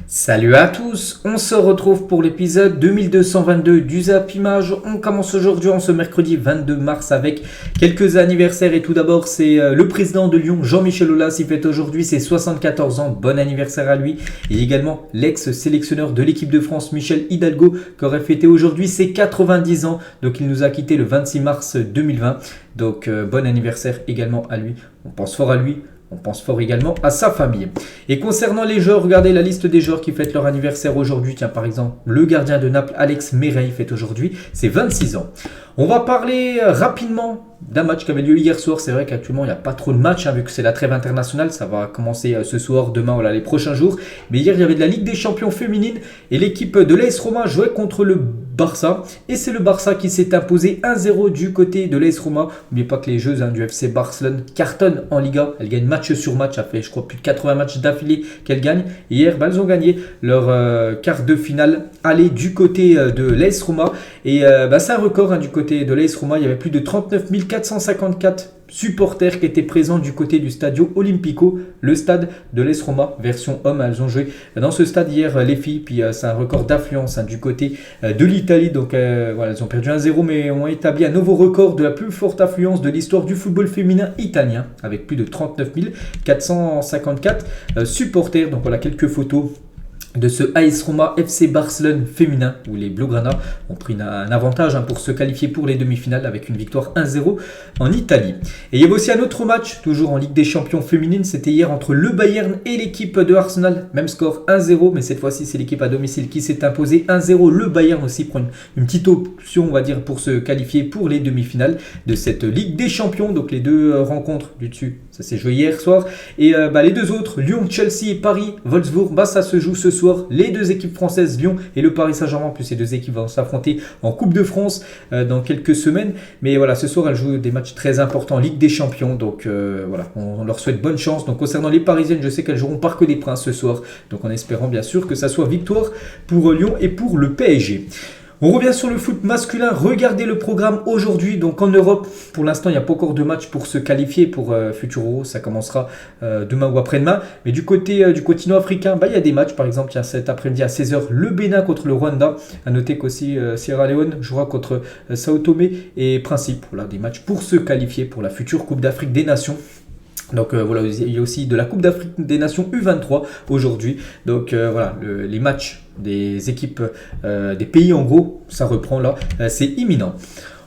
Salut à tous, on se retrouve pour l'épisode 2222 du Zap Image. On commence aujourd'hui en ce mercredi 22 mars avec quelques anniversaires et tout d'abord c'est le président de Lyon, Jean-Michel Aulas, il fête aujourd'hui ses 74 ans, bon anniversaire à lui. Et également l'ex-sélectionneur de l'équipe de France, Michel Hidalgo, qui aurait fêté aujourd'hui ses 90 ans, donc il nous a quitté le 26 mars 2020. Donc bon anniversaire également à lui, on pense fort à lui. On pense fort également à sa famille. Et concernant les joueurs, regardez la liste des joueurs qui fêtent leur anniversaire aujourd'hui. Tiens, par exemple, le gardien de Naples, Alex Mérey, fête aujourd'hui ses 26 ans. On va parler rapidement d'un match qui avait lieu hier soir. C'est vrai qu'actuellement, il n'y a pas trop de matchs, vu que c'est la trêve internationale. Ça va commencer ce soir, demain, voilà, les prochains jours. Mais hier, il y avait de la Ligue des Champions féminine et l'équipe de l'AS Roma jouait contre le Barça. Et c'est le Barça qui s'est imposé 1-0 du côté de l'AS Roma. N'oubliez pas que les Jeux du FC Barcelone cartonnent en Liga. Elles gagnent match sur match. Ça fait, je crois, plus de 80 matchs d'affilée qu'elles gagnent. Hier, elles ont gagné leur quart de finale aller du côté de l'AS Roma. Et c'est un record du côté de l'AS Roma. Il y avait plus de 39 454 supporters qui étaient présents du côté du Stadio Olimpico, le stade de l'AS Roma, version homme. Elles ont joué dans ce stade hier, les filles, puis c'est un record d'affluence du côté de l'Italie. Donc voilà, elles ont perdu 1-0, mais ont établi un nouveau record de la plus forte affluence de l'histoire du football féminin italien, avec plus de 39 454 supporters. Donc voilà quelques photos de ce AS Roma FC Barcelone féminin où les Blaugrana ont pris un avantage pour se qualifier pour les demi-finales avec une victoire 1-0 en Italie. Et il y avait aussi un autre match, toujours en Ligue des Champions féminine, c'était hier entre le Bayern et l'équipe de Arsenal, même score 1-0, mais cette fois-ci c'est l'équipe à domicile qui s'est imposée 1-0. Le Bayern aussi prend une petite option, on va dire, pour se qualifier pour les demi-finales de cette Ligue des Champions. Donc les deux rencontres du dessus, ça s'est joué hier soir. Et les deux autres, Lyon, Chelsea et Paris, Wolfsburg, ça se joue ce soir. Les deux équipes françaises, Lyon et le Paris Saint-Germain, plus ces deux équipes vont s'affronter en Coupe de France dans quelques semaines. Mais voilà, ce soir, elles jouent des matchs très importants en Ligue des Champions. Donc voilà, on leur souhaite bonne chance. Donc concernant les Parisiennes, je sais qu'elles joueront Parc des Princes ce soir. Donc en espérant bien sûr que ça soit victoire pour Lyon et pour le PSG. On revient sur le foot masculin. Regardez le programme aujourd'hui. Donc en Europe, pour l'instant, il n'y a pas encore de match pour se qualifier pour Futur Euro. Ça commencera demain ou après-demain. Mais du côté du continent africain, il y a des matchs. Par exemple, il y a cet après-midi à 16h, le Bénin contre le Rwanda. À noter qu'aussi Sierra Leone jouera contre Sao Tomé et Principe. Voilà, des matchs pour se qualifier pour la future Coupe d'Afrique des Nations. Donc voilà, il y a aussi de la Coupe d'Afrique des Nations U23 aujourd'hui. Donc voilà, les matchs des équipes des pays en gros, ça reprend là, c'est imminent.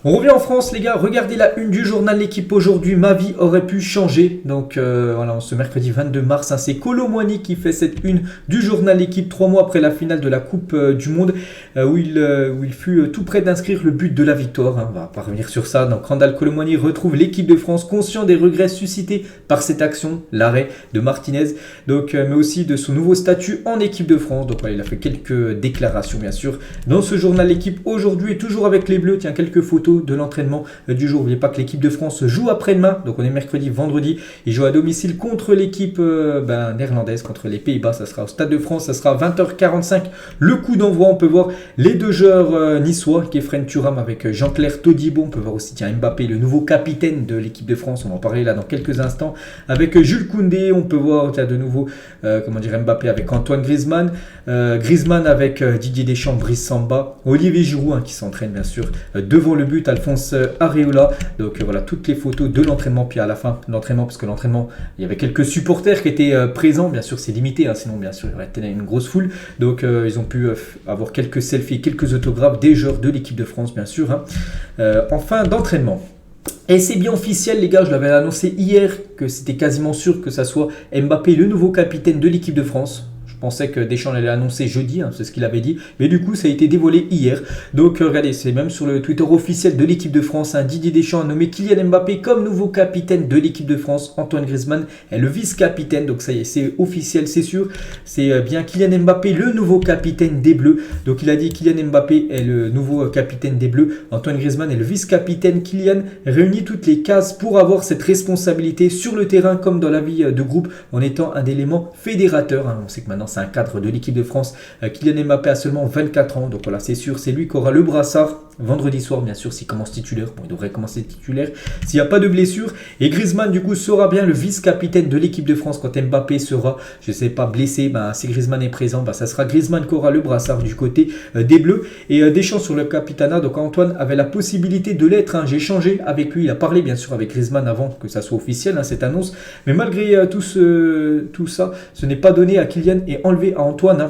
On revient en France les gars, regardez la une du journal L'équipe aujourd'hui, ma vie aurait pu changer. Donc voilà, ce mercredi 22 mars, c'est Kolo Muani qui fait cette une du journal L'équipe 3 mois après la finale de la Coupe du Monde où il fut tout près d'inscrire le but de la victoire. On va pas revenir sur ça. Donc Randal Kolo Muani retrouve l'équipe de France conscient des regrets suscités par cette action, l'arrêt de Martinez, donc, mais aussi de son nouveau statut en équipe de France. Donc voilà, il a fait quelques déclarations bien sûr dans ce journal L'équipe aujourd'hui, toujours avec les Bleus. Tiens, quelques photos de l'entraînement du jour. N'oubliez pas que l'équipe de France joue après-demain, donc on est mercredi, vendredi. Ils jouent à domicile contre l'équipe néerlandaise, contre les Pays-Bas. Ça sera au Stade de France, ça sera 20h45. Le coup d'envoi, on peut voir les deux joueurs niçois, Kefren Thuram avec Jean-Claire Todibo. On peut voir aussi Mbappé, le nouveau capitaine de l'équipe de France. On va en parler là dans quelques instants. Avec Jules Koundé, on peut voir de nouveau Mbappé avec Antoine Griezmann. Griezmann avec Didier Deschamps, Brice Samba. Olivier Giroud qui s'entraîne bien sûr devant le but. Alphonse Areola. Donc voilà toutes les photos de l'entraînement. Puis à la fin de l'entraînement, parce que l'entraînement, il y avait quelques supporters qui étaient présents. Bien sûr, c'est limité, sinon bien sûr il y aurait une grosse foule. Donc ils ont pu avoir quelques selfies, quelques autographes des joueurs de l'équipe de France, bien sûr. En fin d'entraînement. Et c'est bien officiel les gars, je l'avais annoncé hier que c'était quasiment sûr que ça soit Mbappé le nouveau capitaine de l'équipe de France. Je pensais que Deschamps allait annoncer jeudi, c'est ce qu'il avait dit. Mais du coup, ça a été dévoilé hier. Donc regardez, c'est même sur le Twitter officiel de l'équipe de France. Didier Deschamps a nommé Kylian Mbappé comme nouveau capitaine de l'équipe de France. Antoine Griezmann est le vice-capitaine. Donc ça y est, c'est officiel, c'est sûr. C'est bien Kylian Mbappé, le nouveau capitaine des Bleus. Donc il a dit Kylian Mbappé est le nouveau capitaine des Bleus. Antoine Griezmann est le vice-capitaine. Kylian réunit toutes les cases pour avoir cette responsabilité sur le terrain comme dans la vie de groupe en étant un élément fédérateur. On sait que maintenant c'est un cadre de l'équipe de France. Kylian Mbappé a seulement 24 ans, donc voilà, c'est sûr, c'est lui qui aura le brassard vendredi soir, bien sûr, s'il commence titulaire. Bon, il devrait commencer titulaire s'il n'y a pas de blessure. Et Griezmann, du coup, sera bien le vice-capitaine de l'équipe de France quand Mbappé sera, je ne sais pas, blessé. Si Griezmann est présent, ça sera Griezmann qui aura le brassard du côté des Bleus. Et Deschamps sur le capitanat. Donc Antoine avait la possibilité de l'être. J'ai échangé avec lui. Il a parlé, bien sûr, avec Griezmann avant que ça soit officiel, cette annonce. Mais malgré tout ça, ce n'est pas donné à Kylian et enlevé à Antoine.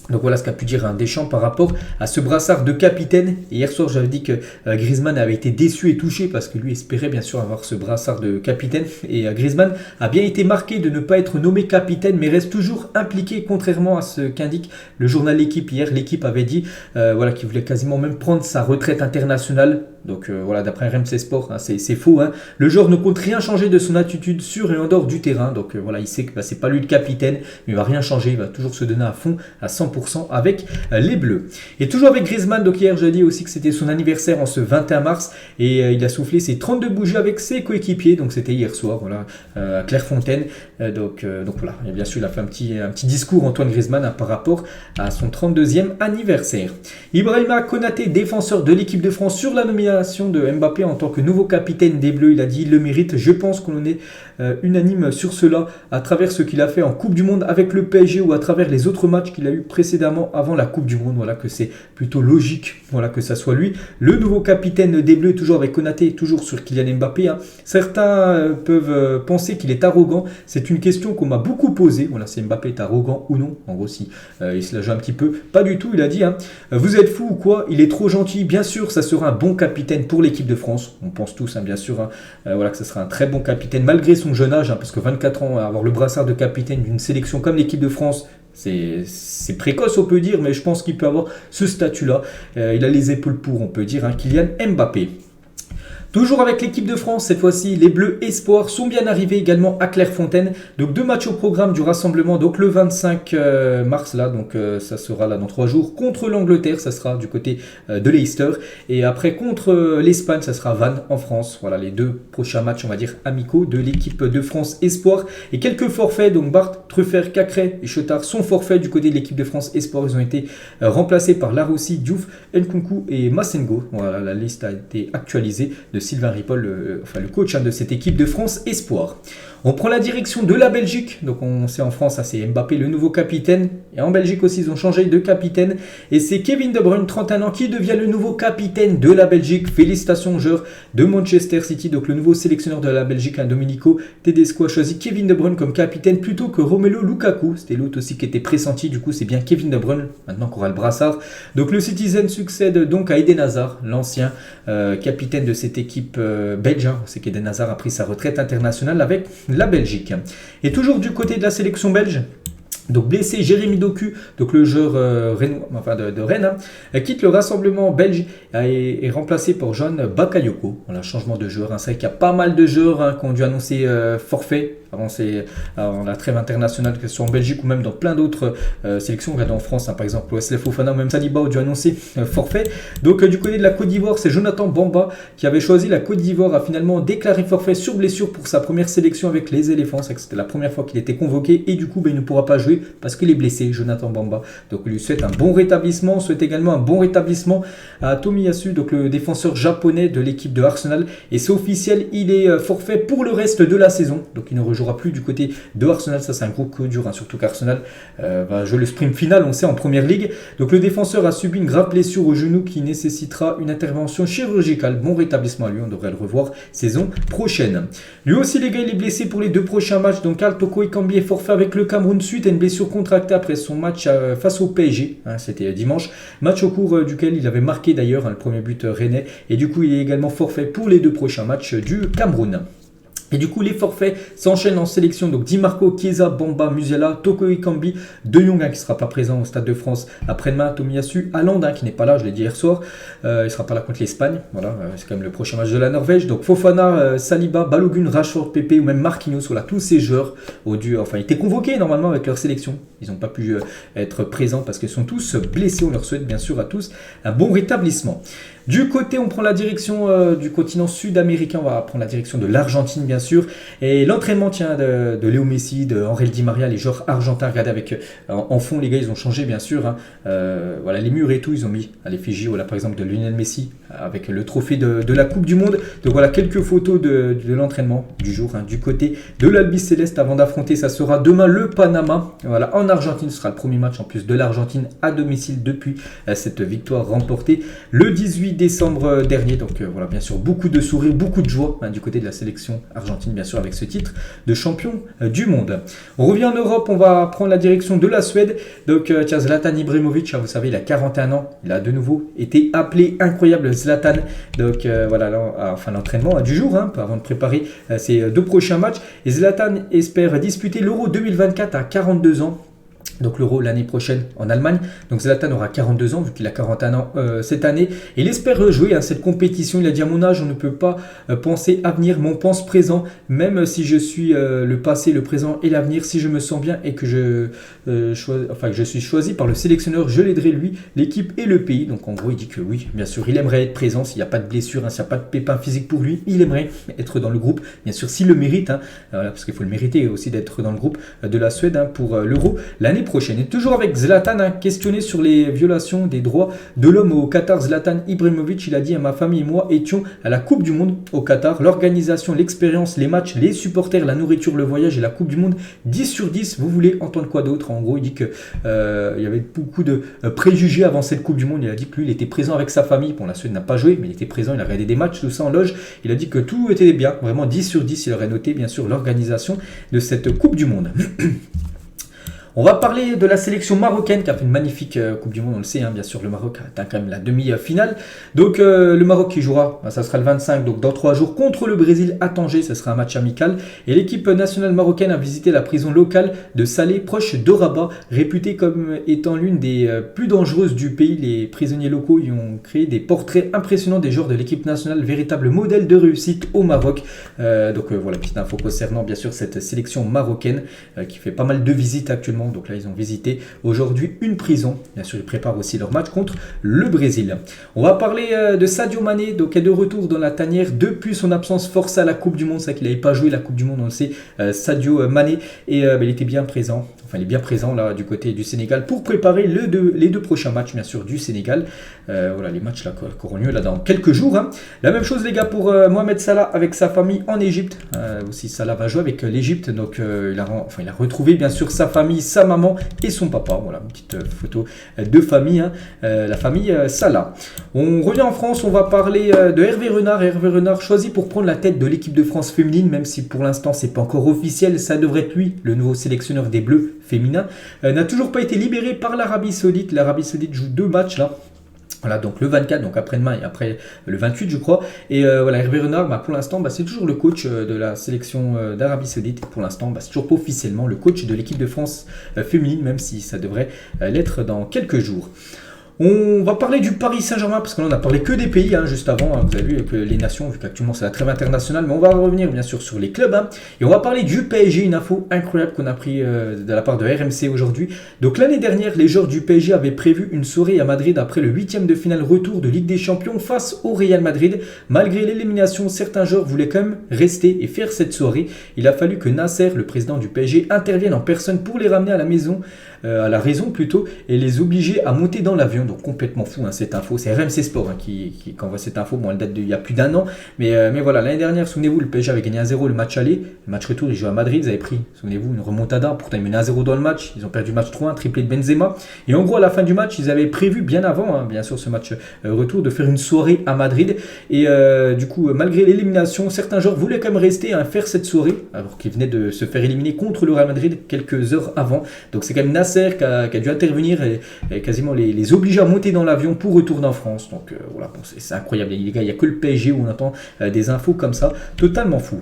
Donc voilà ce qu'a pu dire Deschamps par rapport à ce brassard de capitaine. Et hier soir, j'avais dit que Griezmann avait été déçu et touché parce que lui espérait bien sûr avoir ce brassard de capitaine. Et Griezmann a bien été marqué de ne pas être nommé capitaine, mais reste toujours impliqué, contrairement à ce qu'indique le journal L'Équipe hier. L'Équipe avait dit qu'il voulait quasiment même prendre sa retraite internationale. Donc voilà, d'après RMC Sport, c'est faux. Le joueur ne compte rien changer de son attitude sur et en dehors du terrain. Donc voilà, il sait que c'est pas lui le capitaine, mais il va rien changer. Il va toujours se donner à fond, à 100% avec les Bleus. Et toujours avec Griezmann, donc hier je dis aussi que c'était son anniversaire en ce 21 mars. Et il a soufflé ses 32 bougies avec ses coéquipiers. Donc c'était hier soir, voilà, à Clairefontaine. Donc voilà, et bien sûr il a fait un petit discours, Antoine Griezmann, par rapport à son 32e anniversaire. Ibrahima Konaté, défenseur de l'équipe de France, sur la nomination de Mbappé en tant que nouveau capitaine des Bleus. Il a dit il le mérite. Je pense qu'on est unanime sur cela à travers ce qu'il a fait en Coupe du Monde avec le PSG ou à travers les autres matchs qu'il a eu précédemment avant la Coupe du Monde. Voilà que c'est plutôt logique, voilà, que ça soit lui le nouveau capitaine des Bleus, toujours avec Konaté, toujours sur Kylian Mbappé. Certains peuvent penser qu'il est arrogant. C'est une question qu'on m'a beaucoup posée. Voilà, si Mbappé est arrogant ou non. En gros, si il se la joue un petit peu. Pas du tout, il a dit vous êtes fou ou quoi? Il est trop gentil. Bien sûr, ça sera un bon capitaine pour l'équipe de France. On pense tous, bien sûr, voilà, que ce sera un très bon capitaine malgré son jeune âge, parce que 24 ans, avoir le brassard de capitaine d'une sélection comme l'équipe de France, c'est précoce, on peut dire, mais je pense qu'il peut avoir ce statut-là. Il a les épaules pour, on peut dire, Kylian Mbappé. Toujours avec l'équipe de France, cette fois-ci, les Bleus Espoirs sont bien arrivés également à Clairefontaine. Donc 2 matchs au programme du rassemblement, donc le 25 mars, là, donc ça sera là dans 3 jours, contre l'Angleterre, ça sera du côté de Leicester. Et après contre l'Espagne, ça sera Vannes en France. Voilà les 2 prochains matchs, on va dire, amicaux de l'équipe de France Espoirs. Et quelques forfaits, donc Bart, Truffert, Cacré et Chetard sont forfaits du côté de l'équipe de France Espoirs. Ils ont été remplacés par Laroussi, Diouf, Nkunku et Massengo. Voilà, la liste a été actualisée de Sylvain Ripoll, le coach de cette équipe de France Espoir. On prend la direction de la Belgique. Donc on sait en France, c'est Mbappé le nouveau capitaine. Et en Belgique aussi, ils ont changé de capitaine. Et c'est Kevin De Bruyne, 31 ans, qui devient le nouveau capitaine de la Belgique. Félicitations aux joueurs de Manchester City. Donc le nouveau sélectionneur de la Belgique, Domenico Tedesco, a choisi Kevin De Bruyne comme capitaine plutôt que Romelu Lukaku. C'était l'autre aussi qui était pressenti. Du coup, c'est bien Kevin De Bruyne. Maintenant qu'on aura le brassard. Donc le Citizen succède donc à Eden Hazard, l'ancien capitaine de cette équipe belge. C'est qu'Eden Hazard a pris sa retraite internationale avec la Belgique. Et toujours du côté de la sélection belge, donc blessé Jérémy Doku, donc le joueur de Rennes, quitte le rassemblement belge et est remplacé par John Bakayoko. Voilà, changement de joueur. C'est vrai qu'il y a pas mal de joueurs qui ont dû annoncer forfait avant la trêve internationale, que ce soit en Belgique ou même dans plein d'autres sélections. Regardez en France, par exemple, Wesley Fofana ou même Saliba ont dû annoncer forfait. Donc du côté de la Côte d'Ivoire, c'est Jonathan Bamba qui avait choisi la Côte d'Ivoire, a finalement déclaré forfait sur blessure pour sa première sélection avec les éléphants. C'est que c'était la première fois qu'il était convoqué et du coup il ne pourra pas jouer parce qu'il est blessé, Jonathan Bamba. Donc on lui souhaite un bon rétablissement. On souhaite également un bon rétablissement à Tomiyasu, donc le défenseur japonais de l'équipe de Arsenal. Et c'est officiel, il est forfait pour le reste de la saison. Donc il ne rejouera plus du côté de Arsenal. Ça c'est un gros coup dur, surtout qu'Arsenal va jouer le sprint final, on sait, en première ligue. Donc le défenseur a subi une grave blessure au genou qui nécessitera une intervention chirurgicale. Bon rétablissement à lui, on devrait le revoir saison prochaine. Lui aussi les gars, il est blessé pour les 2 prochains matchs. Donc Al Toko Ekambi est forfait avec le Cameroun suite à une blessure contractée après son match face au PSG. C'était dimanche. Match au cours duquel il avait marqué d'ailleurs le premier but rennais. Et du coup il est également forfait pour les 2 prochains matchs du Cameroun. Et du coup, les forfaits s'enchaînent en sélection. Donc, Di Marco, Chiesa, Bamba, Musiala, Toko Ekambi, De Jong, qui ne sera pas présent au Stade de France après-demain, Tomiyasu, Haaland, qui n'est pas là, je l'ai dit hier soir. Il ne sera pas là contre l'Espagne. Voilà, c'est quand même le prochain match de la Norvège. Donc, Fofana, Saliba, Balogun, Rashford, Pepe ou même Marquinhos. Voilà, tous ces joueurs ils étaient convoqués normalement avec leur sélection. Ils n'ont pas pu être présents parce qu'ils sont tous blessés. On leur souhaite bien sûr à tous un bon rétablissement. Du côté, on prend la direction du continent sud-américain. On va prendre la direction de l'Argentine, bien sûr. sûr. Et l'entraînement de Léo Messi, de Angel Di Maria, les joueurs argentins, regardez avec en fond les gars, ils ont changé bien sûr. Hein. Voilà, les murs et tout, ils ont mis à l'effigie, voilà, par exemple de Lionel Messi avec le trophée de la Coupe du Monde. Donc voilà quelques photos de l'entraînement du jour, hein, du côté de l'Albi Céleste avant d'affronter, ça sera demain le Panama. Voilà, en Argentine, ce sera le premier match en plus de l'Argentine à domicile depuis cette victoire remportée le 18 décembre dernier. Donc voilà, bien sûr, beaucoup de sourires, beaucoup de joie hein, du côté de la sélection argentine, bien sûr, avec ce titre de champion du monde. On revient en Europe, on va prendre la direction de la Suède. Donc Zlatan Ibrahimovic, vous savez, il a 41 ans, il a de nouveau été appelé, incroyable Zlatan. Donc voilà, là, enfin l'entraînement du jour, hein, avant de préparer ses 2 prochains matchs. Et Zlatan espère disputer l'Euro 2024 à 42 ans. Donc l'Euro l'année prochaine en Allemagne. Donc Zlatan aura 42 ans vu qu'il a 41 ans cette année. Et il espère rejouer à cette compétition. Il a dit à mon âge, on ne peut pas penser avenir, mais on pense présent. Même si je suis le passé, le présent et l'avenir, si je me sens bien et que que je suis choisi par le sélectionneur, je l'aiderai lui, l'équipe et le pays. Donc en gros, il dit que oui, bien sûr, il aimerait être présent s'il n'y a pas de blessure, hein, s'il n'y a pas de pépin physique pour lui. Il aimerait être dans le groupe, bien sûr, s'il le mérite. Hein, voilà, parce qu'il faut le mériter aussi d'être dans le groupe de la Suède hein, pour l'Euro l'année prochaine. Et toujours avec Zlatan, hein, questionné sur les violations des droits de l'homme au Qatar, Zlatan Ibrahimovic, il a dit: ma famille et moi étions à la Coupe du Monde au Qatar. L'organisation, l'expérience, les matchs, les supporters, la nourriture, le voyage et la Coupe du Monde, 10 sur 10. Vous voulez entendre quoi d'autre? En gros, il dit qu'il y avait beaucoup de préjugés avant cette Coupe du Monde. Il a dit que lui, il était présent avec sa famille. Bon, la Suède n'a pas joué, mais il était présent, il a regardé des matchs, tout ça en loge. Il a dit que tout était bien, vraiment 10 sur 10. Il aurait noté, bien sûr, l'organisation de cette Coupe du Monde. On va parler de la sélection marocaine qui a fait une magnifique Coupe du Monde, on le sait, hein, bien sûr, le Maroc a atteint quand même la demi-finale. Donc le Maroc qui jouera, ça sera le 25, donc dans 3 jours, contre le Brésil à Tanger, ce sera un match amical. Et l'équipe nationale marocaine a visité la prison locale de Salé, proche de Rabat, réputée comme étant l'une des plus dangereuses du pays. Les prisonniers locaux y ont créé des portraits impressionnants des joueurs de l'équipe nationale, véritable modèle de réussite au Maroc. Voilà, petite info concernant bien sûr cette sélection marocaine qui fait pas mal de visites actuellement. Donc là, ils ont visité aujourd'hui une prison. Bien sûr, ils préparent aussi leur match contre le Brésil. On va parler de Sadio Mané, donc est de retour dans la tanière depuis son absence forcée à la Coupe du Monde. C'est vrai qu'il n'avait pas joué la Coupe du Monde, on le sait, Sadio Mané. Et il était bien présent. Enfin, il est bien présent là du côté du Sénégal pour préparer les deux prochains matchs, bien sûr, du Sénégal. Voilà, les matchs là qui auront lieu là dans quelques jours. Hein. La même chose, les gars, pour Mohamed Salah avec sa famille en Égypte. Aussi, Salah va jouer avec l'Égypte. Donc, il a retrouvé, bien sûr, sa famille, sa maman et son papa. Voilà, une petite photo de famille, hein. La famille Salah. On revient en France, on va parler de Hervé Renard. Hervé Renard choisi pour prendre la tête de l'équipe de France féminine, même si pour l'instant, c'est pas encore officiel. Ça devrait être lui, le nouveau sélectionneur des Bleus féminin, n'a toujours pas été libéré par l'Arabie Saoudite. L'Arabie Saoudite joue 2 matchs là. Voilà, donc le 24, donc après-demain et après le 28, je crois. Et voilà, Hervé Renard, pour l'instant, c'est toujours le coach de la sélection d'Arabie Saoudite. Pour l'instant, c'est toujours pas officiellement le coach de l'équipe de France féminine, même si ça devrait l'être dans quelques jours. On va parler du Paris Saint-Germain, parce que là on a parlé que des pays hein, juste avant, hein, vous avez vu que les nations, vu qu'actuellement c'est la trêve internationale, mais on va revenir bien sûr sur les clubs, hein, et on va parler du PSG, une info incroyable qu'on a pris de la part de RMC aujourd'hui. Donc l'année dernière, les joueurs du PSG avaient prévu une soirée à Madrid après le 8e de finale retour de Ligue des Champions face au Real Madrid. Malgré l'élimination, certains joueurs voulaient quand même rester et faire cette soirée. Il a fallu que Nasser, le président du PSG, intervienne en personne pour les ramener à la maison, à la raison plutôt, et les obliger à monter dans l'avion. Donc complètement fou hein, cette info, c'est RMC Sport hein, qui envoie cette info, bon elle date d'il y a plus d'un an, mais voilà, l'année dernière, souvenez-vous, le PSG avait gagné 1-0 le match aller, le match retour, ils jouaient à Madrid, ils avaient pris, souvenez-vous, une remontada, pourtant ils menaient 1-0 dans le match, ils ont perdu le match 3-1, triplé de Benzema, et en gros à la fin du match, ils avaient prévu bien avant, hein, bien sûr ce match retour, de faire une soirée à Madrid, et du coup, malgré l'élimination, certains joueurs voulaient quand même rester, hein, faire cette soirée, alors qu'ils venaient de se faire éliminer contre le Real Madrid quelques heures avant, donc c'est quand même Nasser qui a dû intervenir et quasiment les obliger à monter dans l'avion pour retourner en France. Donc voilà, bon, c'est incroyable les gars, il n'y a que le PSG où on entend des infos comme ça, totalement fou.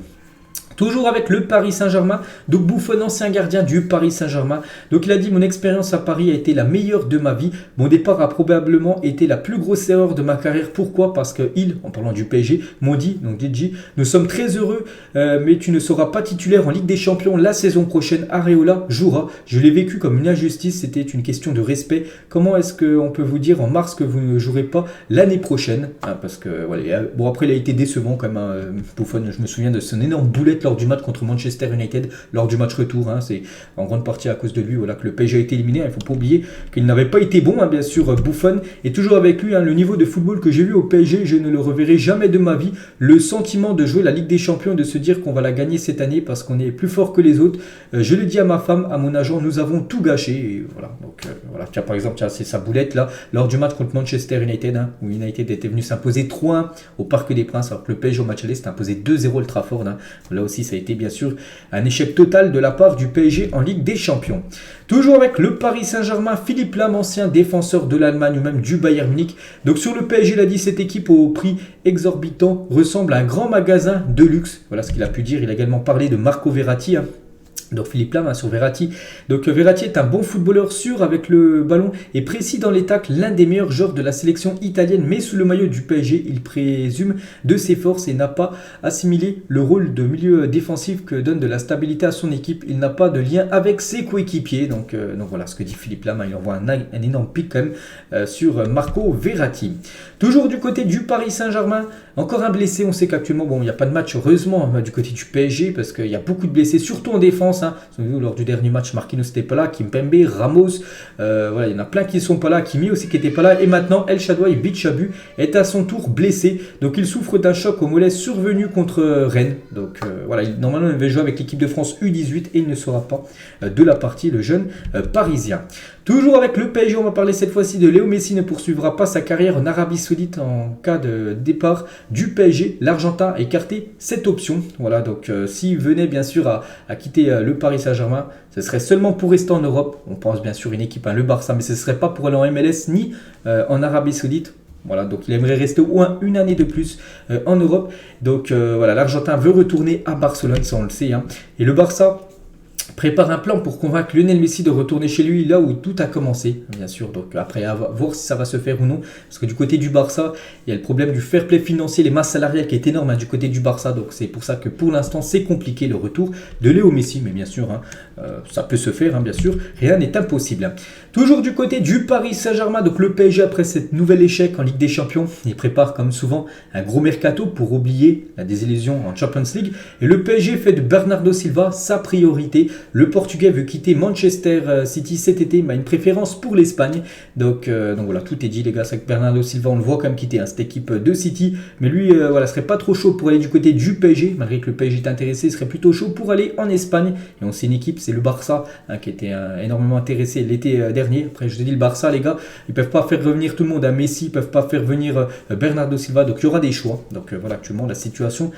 Toujours avec le Paris Saint-Germain, donc Buffon, ancien gardien du Paris Saint-Germain. Donc il a dit: mon expérience à Paris a été la meilleure de ma vie. Mon départ a probablement été la plus grosse erreur de ma carrière. Pourquoi? Parce qu'ils, en parlant du PSG, m'ont dit, donc DJ, nous sommes très heureux, mais tu ne seras pas titulaire en Ligue des Champions la saison prochaine. Areola jouera. Je l'ai vécu comme une injustice, c'était une question de respect. Comment est-ce qu'on peut vous dire en mars que vous ne jouerez pas l'année prochaine? Parce que voilà, bon après il a été décevant quand même, Buffon. Je me souviens de son énorme boulette lors du match contre Manchester United, lors du match retour. C'est en grande partie à cause de lui que le PSG a été éliminé. Il ne faut pas oublier qu'il n'avait pas été bon, bien sûr, Buffon. Et toujours avec lui, le niveau de football que j'ai vu au PSG, je ne le reverrai jamais de ma vie. Le sentiment de jouer la Ligue des Champions, de se dire qu'on va la gagner cette année parce qu'on est plus fort que les autres. Je le dis à ma femme, à mon agent, nous avons tout gâché. Et voilà. Donc voilà. Tiens, par exemple, c'est sa boulette là, lors du match contre Manchester United, où United était venu s'imposer 3-1 au Parc des Princes, alors que le PSG au match aller s'est imposé 2-0 au Trafford. Là aussi, ça a été bien sûr un échec total de la part du PSG en Ligue des Champions. Toujours avec le Paris Saint-Germain, Philippe Lahm, ancien défenseur de l'Allemagne ou même du Bayern Munich. Donc sur le PSG, il a dit cette équipe au prix exorbitant ressemble à un grand magasin de luxe. Voilà ce qu'il a pu dire. Il a également parlé de Marco Verratti. Donc Philippe Lahm sur Verratti. Donc Verratti est un bon footballeur sûr avec le ballon et précis dans les tacles, l'un des meilleurs joueurs de la sélection italienne, mais sous le maillot du PSG, il présume de ses forces et n'a pas assimilé le rôle de milieu défensif que donne de la stabilité à son équipe. Il n'a pas de lien avec ses coéquipiers. Donc voilà ce que dit Philippe Lahm. Il envoie un énorme pic quand même sur Marco Verratti. Toujours du côté du Paris Saint-Germain, encore un blessé. On sait qu'actuellement, il n'y a pas de match heureusement du côté du PSG parce qu'il y a beaucoup de blessés, surtout en défense. Lors du dernier match, Marquinhos n'était pas là, Kimpembe, Ramos, il y en a plein qui ne sont pas là, Kimi aussi qui n'était pas là, et maintenant El Shaddouï Bichabou est à son tour blessé, donc il souffre d'un choc au mollet survenu contre Rennes. Donc normalement il devait jouer avec l'équipe de France U18 et il ne sera pas de la partie, le jeune parisien. Toujours avec le PSG, on va parler cette fois-ci de Léo Messi ne poursuivra pas sa carrière en Arabie Saoudite en cas de départ du PSG. L'Argentin a écarté cette option. Voilà, donc s'il venait bien sûr à quitter le Paris Saint-Germain, ce serait seulement pour rester en Europe. On pense bien sûr une équipe, le Barça, mais ce ne serait pas pour aller en MLS ni en Arabie Saoudite. Voilà, donc il aimerait rester au moins une année de plus en Europe. Donc l'Argentin veut retourner à Barcelone, ça on le sait. Et le Barça prépare un plan pour convaincre Lionel Messi de retourner chez lui là où tout a commencé, bien sûr. Donc après, à voir si ça va se faire ou non. Parce que du côté du Barça, il y a le problème du fair play financier, les masses salariales qui est énorme du côté du Barça. Donc c'est pour ça que pour l'instant, c'est compliqué le retour de Léo Messi. Mais bien sûr, ça peut se faire, bien sûr. Rien n'est impossible. Toujours du côté du Paris Saint-Germain, donc le PSG, après cet nouvel échec en Ligue des Champions, il prépare comme souvent un gros mercato pour oublier la désillusion en Champions League. Et le PSG fait de Bernardo Silva sa priorité. Le Portugais veut quitter Manchester City cet été, mais a une préférence pour l'Espagne. Donc voilà, tout est dit les gars. C'est que Bernardo Silva, on le voit quand même quitter cette équipe de City. Mais lui, serait pas trop chaud pour aller du côté du PSG. Malgré que le PSG est intéressé, il serait plutôt chaud pour aller en Espagne. Et on sait une équipe, c'est le Barça, qui était énormément intéressé l'été dernier. Après, je te dis, le Barça, les gars, ils peuvent pas faire revenir tout le monde à Messi, ils peuvent pas faire venir Bernardo Silva. Donc il y aura des choix. Donc voilà, actuellement, la situation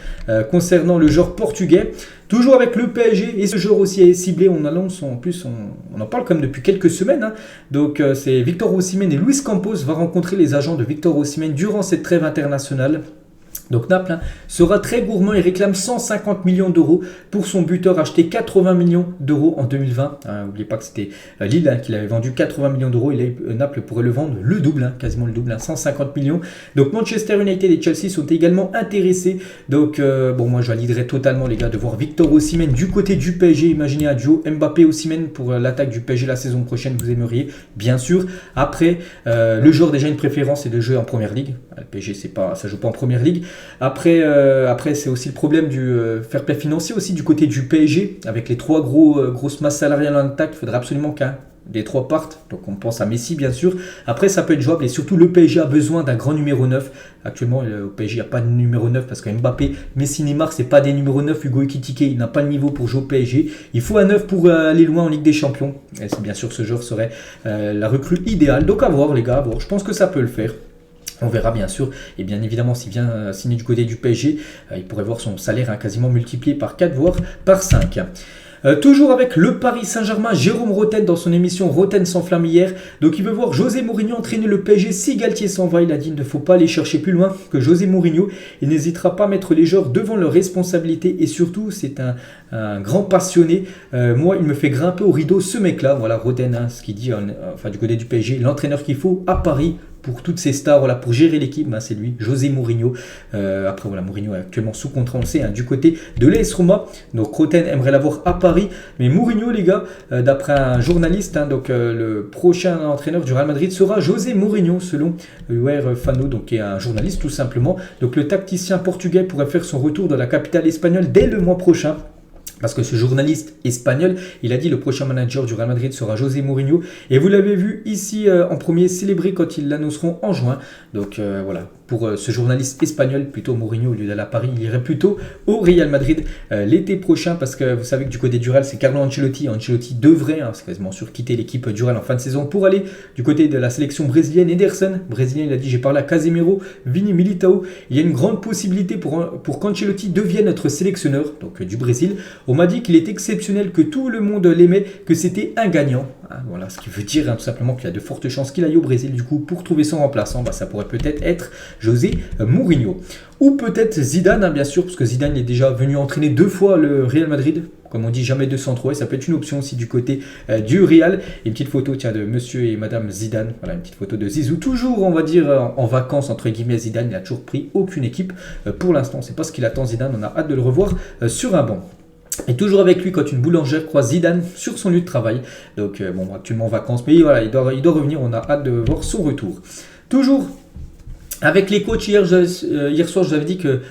concernant le joueur portugais. Toujours avec le PSG, et ce joueur aussi est ciblé, on annonce en plus, on en parle comme depuis quelques semaines. Donc c'est Victor Osimhen et Luis Campos va rencontrer les agents de Victor Osimhen durant cette trêve internationale. Donc Naples sera très gourmand et réclame 150 millions d'euros pour son buteur acheté 80 millions d'euros en 2020. N'oubliez pas que c'était Lille qui l'avait vendu 80 millions d'euros. Et Naples pourrait le vendre le double, quasiment le double, 150 millions. Donc Manchester United et Chelsea sont également intéressés. Donc moi je validerais totalement les gars de voir Victor Osimhen du côté du PSG. Imaginez un duo Mbappé-Osimhen pour l'attaque du PSG la saison prochaine. Vous aimeriez bien sûr. Après le joueur déjà une préférence c'est de jouer en première ligue. Le PSG ça joue pas en première ligue. Après c'est aussi le problème du fair play financier aussi du côté du PSG avec les trois grosses masses salariales en attaque. Il faudrait absolument qu'un des trois partent. Donc on pense à Messi bien sûr. Après ça peut être jouable et surtout le PSG a besoin d'un grand numéro 9. Actuellement au PSG il n'y a pas de numéro 9 parce que Mbappé, Messi, Neymar c'est pas des numéros 9. Hugo Ekitike il n'a pas le niveau pour jouer au PSG. Il faut un 9 pour aller loin en Ligue des Champions. Et c'est bien sûr ce joueur serait la recrue idéale. Donc à voir les gars, à voir. Je pense que ça peut le faire. On verra bien sûr, et bien évidemment s'il vient signer du côté du PSG, il pourrait voir son salaire quasiment multiplié par 4 voire par 5. Toujours avec le Paris Saint-Germain, Jérôme Roten dans son émission Roten s'enflamme hier. Donc il veut voir José Mourinho entraîner le PSG si Galtier s'en va. Il a dit il ne faut pas aller chercher plus loin que José Mourinho. Il n'hésitera pas à mettre les joueurs devant leurs responsabilités et surtout c'est un grand passionné. Moi il me fait grimper au rideau ce mec là. Voilà Roten, ce qu'il dit du côté du PSG, l'entraîneur qu'il faut à Paris pour toutes ces stars, voilà, pour gérer l'équipe, c'est lui, José Mourinho. Après voilà, Mourinho est actuellement sous contrat, on le sait, du côté de l'AS Roma. Donc Roten aimerait l'avoir à Paris, mais Mourinho, les gars, d'après un journaliste, le prochain entraîneur du Real Madrid sera José Mourinho, selon UR Fano, donc qui est un journaliste tout simplement. Donc le tacticien portugais pourrait faire son retour dans la capitale espagnole dès le mois prochain. Parce que ce journaliste espagnol, il a dit le prochain manager du Real Madrid sera José Mourinho. Et vous l'avez vu ici en premier, célébré quand ils l'annonceront en juin. Donc voilà, pour ce journaliste espagnol, plutôt Mourinho au lieu d'aller à Paris, il irait plutôt au Real Madrid l'été prochain. Parce que vous savez que du côté du Real, c'est Carlo Ancelotti. Ancelotti devrait, c'est quasiment sûr, quitter l'équipe du Real en fin de saison pour aller du côté de la sélection brésilienne. Ederson, brésilien, il a dit, j'ai parlé à Casemiro, Vini, Militao. Il y a une grande possibilité pour qu'Ancelotti devienne notre sélectionneur, donc du Brésil. On m'a dit qu'il est exceptionnel, que tout le monde l'aimait, que c'était un gagnant. Voilà, ce qui veut dire tout simplement qu'il y a de fortes chances qu'il aille au Brésil. Du coup, pour trouver son remplaçant, ça pourrait peut-être être José Mourinho. Ou peut-être Zidane, bien sûr, parce que Zidane est déjà venu entraîner 2 fois le Real Madrid. Comme on dit, jamais 203. Et ça peut être une option aussi du côté du Real. Et une petite photo de monsieur et madame Zidane. Voilà, une petite photo de Zizou. Toujours, on va dire, en vacances, entre guillemets, Zidane. Il n'a toujours pris aucune équipe pour l'instant. On ne sait pas ce qu'il attend, Zidane. On a hâte de le revoir sur un banc. Et toujours avec lui quand une boulangère croise Zidane sur son lieu de travail. Donc actuellement en vacances, mais voilà, il doit revenir, on a hâte de voir son retour. Toujours avec les coachs, hier soir je vous avais dit que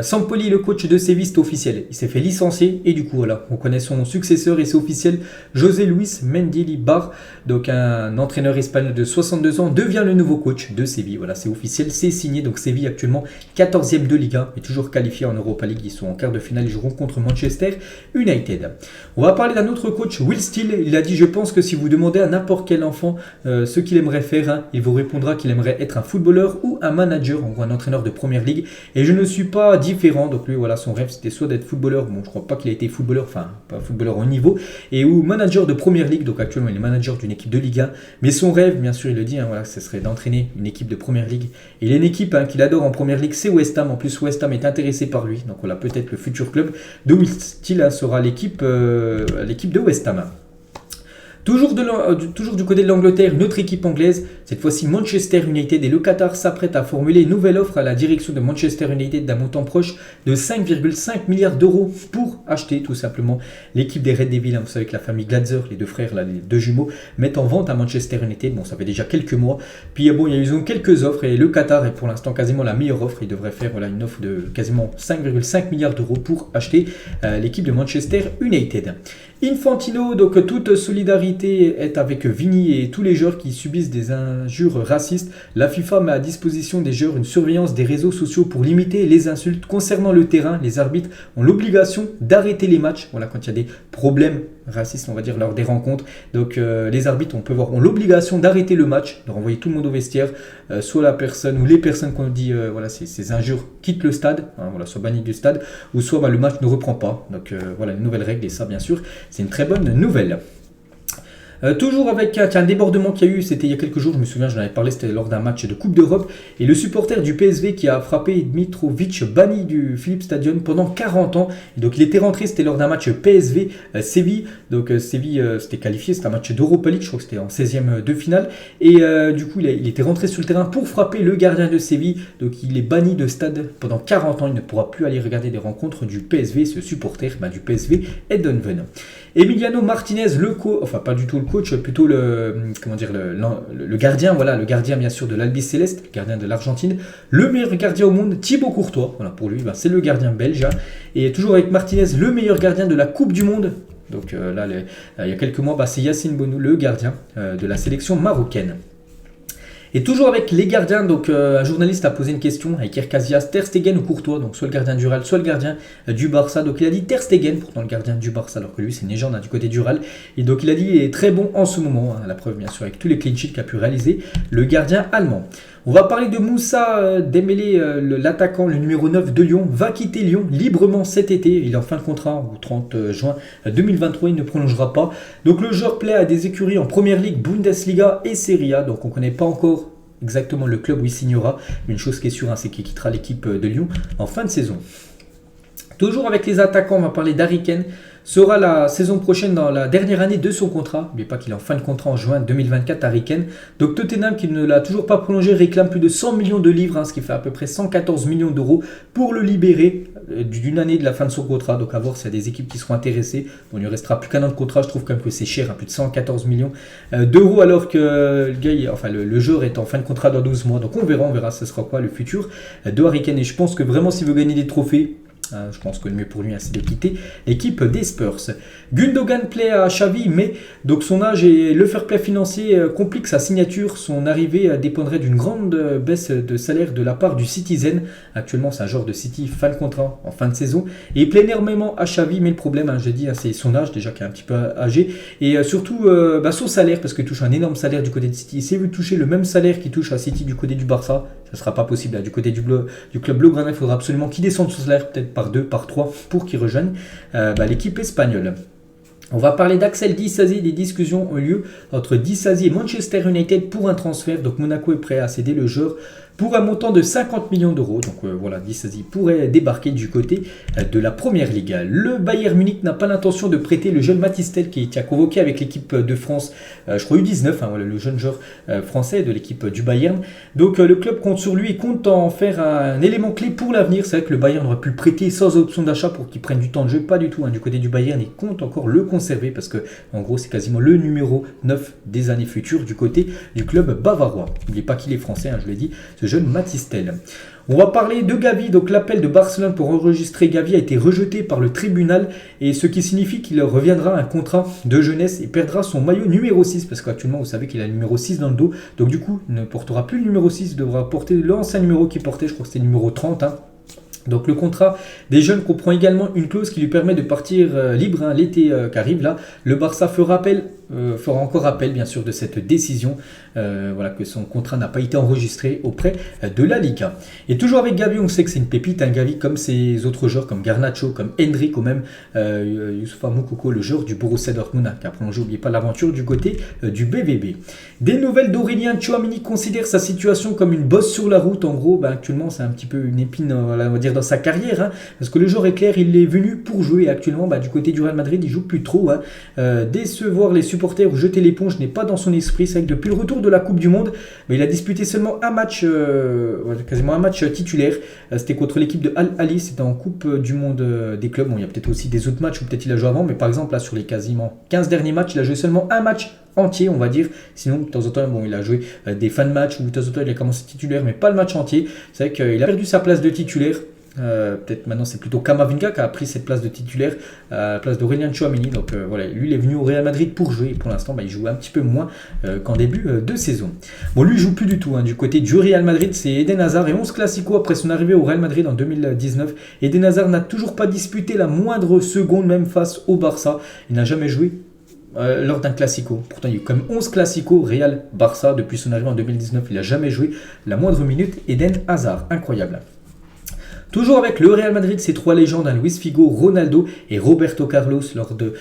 Sampoli, le coach de Séville, c'est officiel. Il s'est fait licencier et du coup voilà, on connaît son successeur et c'est officiel. José Luis Mendilibar, donc un entraîneur espagnol de 62 ans, devient le nouveau coach de Séville. Voilà, c'est officiel, c'est signé. Donc Séville actuellement 14e de Liga, mais toujours qualifié en Europa League. Ils sont en quart de finale, ils joueront contre Manchester United. On va parler d'un autre coach, Will Steele. Il a dit, je pense que si vous demandez à n'importe quel enfant ce qu'il aimerait faire, il vous répondra qu'il aimerait être un footballeur ou un manager, en gros un entraîneur de première ligue. Et je ne suis pas différent. Donc lui, voilà, son rêve c'était soit d'être footballeur, bon je crois pas qu'il a été footballeur, enfin pas footballeur au niveau, et ou manager de première ligue. Donc actuellement il est manager d'une équipe de Ligue 1, mais son rêve, bien sûr il le dit, voilà, ce serait d'entraîner une équipe de première ligue. Et il a une équipe qu'il adore en première ligue, c'est West Ham. En plus West Ham est intéressé par lui, donc voilà, peut-être le futur club de Will Steele sera l'équipe de West Ham. Toujours du côté de l'Angleterre, une autre équipe anglaise, cette fois-ci Manchester United, et le Qatar s'apprête à formuler une nouvelle offre à la direction de Manchester United d'un montant proche de 5,5 milliards d'euros pour acheter tout simplement l'équipe des Red Devils. Vous savez que la famille Glazer, les deux frères, les deux jumeaux, mettent en vente à Manchester United. Bon, ça fait déjà quelques mois. Puis bon, ils ont quelques offres et le Qatar est pour l'instant quasiment la meilleure offre. Il devrait faire une offre de quasiment 5,5 milliards d'euros pour acheter l'équipe de Manchester United. Infantino, donc toute solidarité est avec Vini et tous les joueurs qui subissent des injures racistes. La FIFA met à disposition des joueurs une surveillance des réseaux sociaux pour limiter les insultes. Concernant le terrain, les arbitres ont l'obligation d'arrêter les matchs. Voilà, quand il y a des problèmes racistes, on va dire, lors des rencontres. Donc les arbitres, ont l'obligation d'arrêter le match, de renvoyer tout le monde au vestiaire. Soit la personne ou les personnes qu'on dit, ces injures quittent le stade, soit bannies du stade, ou soit le match ne reprend pas. Donc voilà, une nouvelle règle, et ça bien sûr, c'est une très bonne nouvelle. Toujours avec un débordement qu'il y a eu, c'était il y a quelques jours, je me souviens, j'en avais parlé, c'était lors d'un match de Coupe d'Europe, et le supporter du PSV qui a frappé Dmitrovic, banni du Philips Stadium pendant 40 ans. Et donc il était rentré, c'était lors d'un match PSV Séville, donc Séville c'était qualifié, c'était un match d'Europa League, je crois que c'était en 16e de finale, et du coup il était rentré sur le terrain pour frapper le gardien de Séville, donc il est banni de stade pendant 40 ans, il ne pourra plus aller regarder des rencontres du PSV, ce supporter du PSV Eindhoven. Emiliano Martinez, pas du tout le coach, plutôt le gardien, le gardien bien sûr de l'Albi Céleste, le gardien de l'Argentine, le meilleur gardien au monde, Thibaut Courtois, pour lui, c'est le gardien belge, et toujours avec Martinez, le meilleur gardien de la Coupe du Monde. Donc il y a quelques mois, c'est Yacine Bounou, le gardien de la sélection marocaine. Et toujours avec les gardiens, donc un journaliste a posé une question avec Iker Casillas, Ter Stegen ou Courtois, donc soit le gardien du Real, soit le gardien du Barça. Donc il a dit Ter Stegen, pourtant le gardien du Barça, alors que lui c'est une légende du côté du Real. Et donc il a dit il est très bon en ce moment, la preuve bien sûr avec tous les clean sheets qu'a pu réaliser le gardien allemand. On va parler de Moussa Dembélé, l'attaquant, le numéro 9 de Lyon, va quitter Lyon librement cet été. Il est en fin de contrat au 30 juin 2023, il ne prolongera pas. Donc le joueur plaît à des écuries en Première Ligue, Bundesliga et Serie A. Donc on ne connaît pas encore exactement le club où il signera. Mais une chose qui est sûre, c'est qu'il quittera l'équipe de Lyon en fin de saison. Toujours avec les attaquants, on va parler d'Harry Kane. sera la saison prochaine dans la dernière année de son contrat. N'oubliez pas qu'il est en fin de contrat en juin 2024 à Harry Kane. Donc Tottenham, qui ne l'a toujours pas prolongé, réclame plus de 100 millions de livres, ce qui fait à peu près 114 millions d'euros pour le libérer d'une année de la fin de son contrat. Donc à voir s'il y a des équipes qui seront intéressées. Bon, il ne lui restera plus qu'un an de contrat. Je trouve quand même que c'est cher, plus de 114 millions d'euros, alors que le joueur est en fin de contrat dans 12 mois. Donc on verra ce sera quoi le futur de Harry Kane. Et je pense que vraiment s'il veut gagner des trophées, je pense que le mieux pour lui, c'est de quitter l'équipe des Spurs. Gundogan plaît à Xavi, mais donc son âge et le fair play financier compliquent sa signature. Son arrivée dépendrait d'une grande baisse de salaire de la part du Citizen. Actuellement, c'est un joueur de City fin de contrat en fin de saison. Et il plaît énormément à Xavi, mais le problème, j'ai dit, c'est son âge déjà qui est un petit peu âgé. Et surtout son salaire, parce qu'il touche un énorme salaire du côté de City. S'il veut toucher le même salaire qu'il touche à City du côté du Barça, ça ne sera pas possible. Du côté du club blaugrana, il faudra absolument qu'il descende son salaire, peut-être par 2, par 3, pour qu'il rejoigne l'équipe espagnole. On va parler d'Axel Disasi. Des discussions ont lieu entre Disasi et Manchester United pour un transfert. Donc Monaco est prêt à céder le joueur pour un montant de 50 millions d'euros. Donc Disasi pourrait débarquer du côté de la Première Ligue. Le Bayern Munich n'a pas l'intention de prêter le jeune Matistel qui a convoqué avec l'équipe de France, je crois U19, le jeune joueur français de l'équipe du Bayern. Donc le club compte sur lui et compte en faire un élément clé pour l'avenir. C'est vrai que le Bayern aurait pu le prêter sans option d'achat pour qu'il prenne du temps de jeu. Pas du tout. Du côté du Bayern, il compte encore le conserver parce que en gros c'est quasiment le numéro 9 des années futures du côté du club bavarois. N'oubliez pas qu'il est français, je l'ai dit, ce jeune Matistel. On va parler de Gavi. Donc l'appel de Barcelone pour enregistrer Gavi a été rejeté par le tribunal, et ce qui signifie qu'il reviendra à un contrat de jeunesse et perdra son maillot numéro 6, parce qu'actuellement vous savez qu'il a le numéro 6 dans le dos. Donc du coup il ne portera plus le numéro 6, il devra porter l'ancien numéro qu'il portait, je crois que c'était le numéro 30. Donc le contrat des jeunes comprend également une clause qui lui permet de partir libre l'été qui arrive là. Le Barça fera encore appel bien sûr de cette décision, que son contrat n'a pas été enregistré auprès de la Liga. Et toujours avec Gavi, on sait que c'est une pépite, Gavi, comme ses autres joueurs comme Garnacho, comme Hendrik ou même Youssoufa Moukoko, le joueur du Borussia Dortmund, qui a prolongé, n'oubliez pas l'aventure du côté du BVB. Des nouvelles d'Aurélien Tchouameni considère sa situation comme une bosse sur la route. En gros, actuellement c'est un petit peu une épine, on va dire, dans sa carrière, parce que le joueur est clair, il est venu pour jouer. Actuellement du côté du Real Madrid, il joue plus trop. Décevoir les supporters ou jeter l'éponge n'est pas dans son esprit. C'est vrai que depuis le retour de la Coupe du Monde, il a disputé seulement un match, quasiment un match titulaire. C'était contre l'équipe de Al Ahly, c'était en Coupe du Monde des clubs. Il y a peut-être aussi des autres matchs où peut-être il a joué avant, mais par exemple là sur les quasiment 15 derniers matchs, il a joué seulement un match entier, on va dire. Sinon de temps en temps il a joué des fins de match, ou de temps en temps il a commencé titulaire, mais pas le match entier. C'est vrai qu'il a perdu sa place de titulaire. Peut-être maintenant c'est plutôt Camavinga qui a pris cette place de titulaire à la place d'Aurélien Tchouameni. Donc lui il est venu au Real Madrid pour jouer, et pour l'instant il joue un petit peu moins qu'en début de saison. Bon, lui il joue plus du tout. Du côté du Real Madrid, c'est Eden Hazard, et 11 classicos après son arrivée au Real Madrid en 2019. Eden Hazard n'a toujours pas disputé la moindre seconde, même face au Barça. Il n'a jamais joué lors d'un classico. Pourtant il y a eu comme 11 classicos Real-Barça depuis son arrivée en 2019. Il n'a jamais joué la moindre minute. Eden Hazard, incroyable. Toujours avec le Real Madrid, ces trois légendes, Luis Figo, Ronaldo et Roberto Carlos, lors de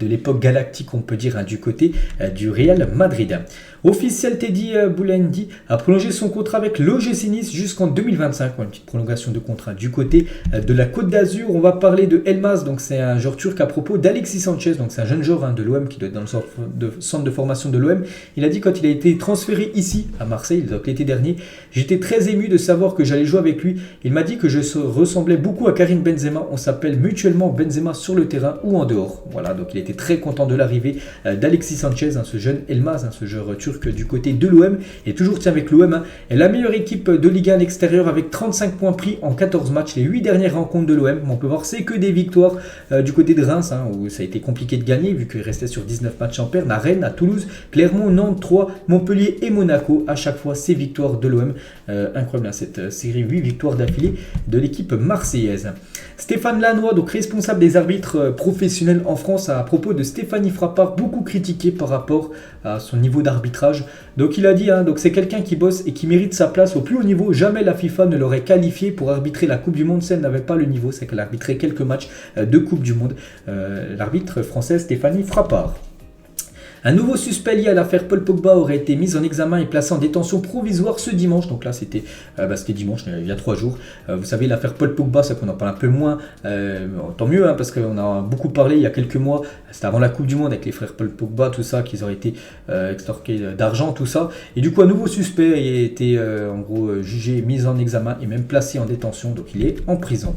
l'époque galactique, on peut dire, du côté du Real Madrid. Officiel, Teddy Boulendi a prolongé son contrat avec l'OGC Nice jusqu'en 2025. Une petite prolongation de contrat du côté de la Côte d'Azur. On va parler de Elmas, donc c'est un joueur turc, à propos d'Alexis Sanchez, donc c'est un jeune joueur de l'OM qui doit être dans le centre de formation de l'OM. Il a dit quand il a été transféré ici à Marseille, donc l'été dernier, j'étais très ému de savoir que j'allais jouer avec lui. Il m'a dit que je ressemblais beaucoup à Karim Benzema. On s'appelle mutuellement Benzema sur le terrain ou en dehors. Voilà, donc il était très content de l'arrivée d'Alexis Sanchez, ce jeune Elmas, ce joueur turc du côté de l'OM, et toujours avec l'OM est la meilleure équipe de Ligue 1 à l'extérieur avec 35 points pris en 14 matchs. Les 8 dernières rencontres de l'OM, on peut voir, c'est que des victoires du côté de Reims, où ça a été compliqué de gagner vu qu'il restait sur 19 matchs en perte, à Rennes, à Toulouse, Clermont, Nantes, Troyes, Montpellier et Monaco. À chaque fois ces victoires de l'OM. Incroyable cette série, 8 victoires d'affilée de l'équipe marseillaise. Stéphane Lannoy, donc responsable des arbitres professionnels en France, à propos de Stéphanie Frappart, beaucoup critiqué par rapport à son niveau d'arbitrage. Donc il a dit, donc c'est quelqu'un qui bosse et qui mérite sa place au plus haut niveau. Jamais la FIFA ne l'aurait qualifié pour arbitrer la Coupe du Monde si elle n'avait pas le niveau. C'est qu'elle a arbitré quelques matchs de Coupe du Monde. L'arbitre française Stéphanie Frappart. Un nouveau suspect lié à l'affaire Paul Pogba aurait été mis en examen et placé en détention provisoire ce dimanche. Donc là, c'était dimanche, il y a 3 jours. Vous savez, l'affaire Paul Pogba, c'est qu'on en parle un peu moins. Tant mieux, hein, parce qu'on a beaucoup parlé il y a quelques mois. C'était avant la Coupe du Monde avec les frères Paul Pogba, tout ça, qu'ils auraient été extorqués d'argent, tout ça. Et du coup, un nouveau suspect a été en gros jugé, mis en examen et même placé en détention. Donc il est en prison.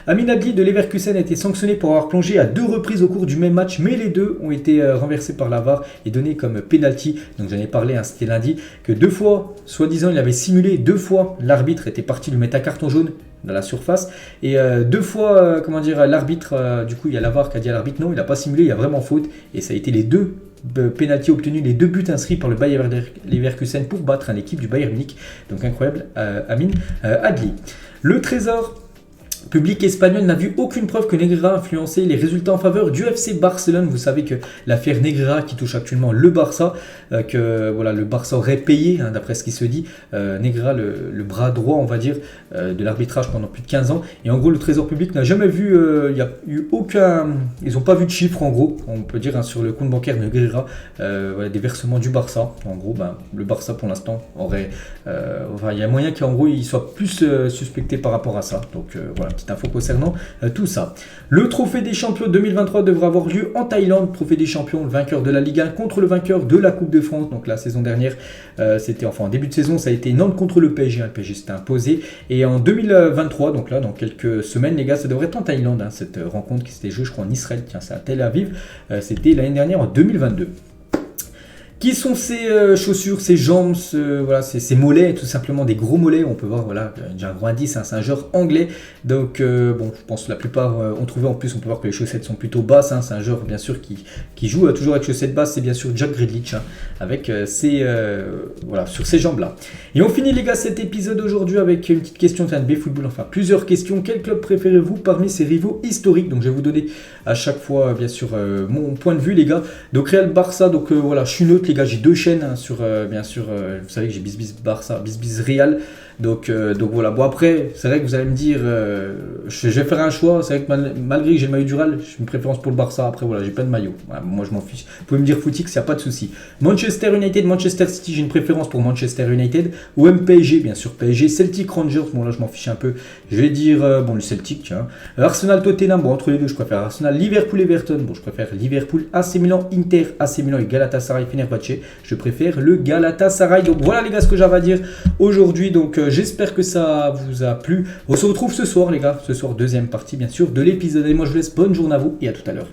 Amin Adli de Leverkusen a été sanctionné pour avoir plongé à 2 reprises au cours du même match, mais les deux ont été renversés par la VAR et donnés comme penalty. Donc j'en ai parlé, hein, c'était lundi, que 2 fois, soi-disant, il avait simulé, 2 fois, l'arbitre était parti lui mettre un carton jaune dans la surface, et 2 fois, l'arbitre, du coup il y a la VAR qui a dit à l'arbitre non, il n'a pas simulé, il y a vraiment faute, et ça a été les 2 pénalty obtenus, les 2 buts inscrits par le Bayer Leverkusen pour battre une équipe du Bayern Munich. Donc incroyable, Amin Adli. Le Trésor public espagnol n'a vu aucune preuve que Negreira a influencé les résultats en faveur du FC Barcelone. Vous savez que l'affaire Negreira qui touche actuellement le Barça, que voilà, le Barça aurait payé, hein, d'après ce qui se dit, Negreira, le bras droit, on va dire, de l'arbitrage pendant plus de 15 ans. Et en gros, le Trésor public n'a jamais vu, il n'y a eu aucun, ils n'ont pas vu de chiffres en gros, on peut dire, hein, sur le compte bancaire de Negreira, voilà, des versements du Barça. En gros, le Barça pour l'instant aurait, il y a moyen qu'en gros il soit plus suspecté par rapport à ça. Donc voilà. Petite info concernant tout ça. Le trophée des champions 2023 devra avoir lieu en Thaïlande. Trophée des champions, le vainqueur de la Ligue 1 contre le vainqueur de la Coupe de France. Donc la saison dernière, c'était en début de saison, ça a été Nantes contre le PSG. Le PSG s'était imposé. Et en 2023, donc là, dans quelques semaines, les gars, ça devrait être en Thaïlande. Hein, cette rencontre qui s'était jouée, je crois, en Israël. Tiens, c'est à Tel Aviv. C'était l'année dernière, en 2022. Qui sont ces chaussures, ces jambes, voilà, ces mollets, tout simplement des gros mollets. On peut voir, voilà, déjà un gros indice, hein, c'est un joueur anglais. Donc, bon, je pense que la plupart ont trouvé. En plus, on peut voir que les chaussettes sont plutôt basses. Hein, c'est un joueur, bien sûr, qui joue toujours avec chaussettes basses. C'est bien sûr Jack Grealish, hein, avec voilà, sur ces jambes-là. Et on finit, les gars, cet épisode aujourd'hui avec une petite question de football. Enfin, plusieurs questions. Quel club préférez-vous parmi ces rivaux historiques? Donc, je vais vous donner à chaque fois, bien sûr, mon point de vue, les gars. Donc, Real Barça, donc voilà, je suis neutre. Les gars, j'ai 2 chaînes, hein, sur bien sûr, vous savez que j'ai Bisbis Barça, Bisbis Real. Donc voilà. Bon, après, c'est vrai que vous allez me dire, je vais faire un choix. C'est vrai que malgré que j'ai le maillot du Real, j'ai une préférence pour le Barça. Après, voilà, j'ai plein de maillots. Voilà, moi, je m'en fiche. Vous pouvez me dire Footix, il n'y a pas de souci. Manchester United, Manchester City, j'ai une préférence pour Manchester United. Ou même PSG, bien sûr, PSG. Celtic Rangers, bon là, je m'en fiche un peu. Je vais dire, bon, le Celtic, tiens. Arsenal Tottenham, bon, entre les deux, je préfère Arsenal. Liverpool Everton, bon, je préfère Liverpool. AC Milan Inter, AC Milan et Galatasaray Fenerbahçe, je préfère le Galatasaray. Donc voilà, les gars, ce que j'avais à dire aujourd'hui. Donc j'espère que ça vous a plu. On se retrouve ce soir, les gars. Ce soir, deuxième partie, bien sûr, de l'épisode. Et moi, je vous laisse. Bonne journée à vous et à tout à l'heure.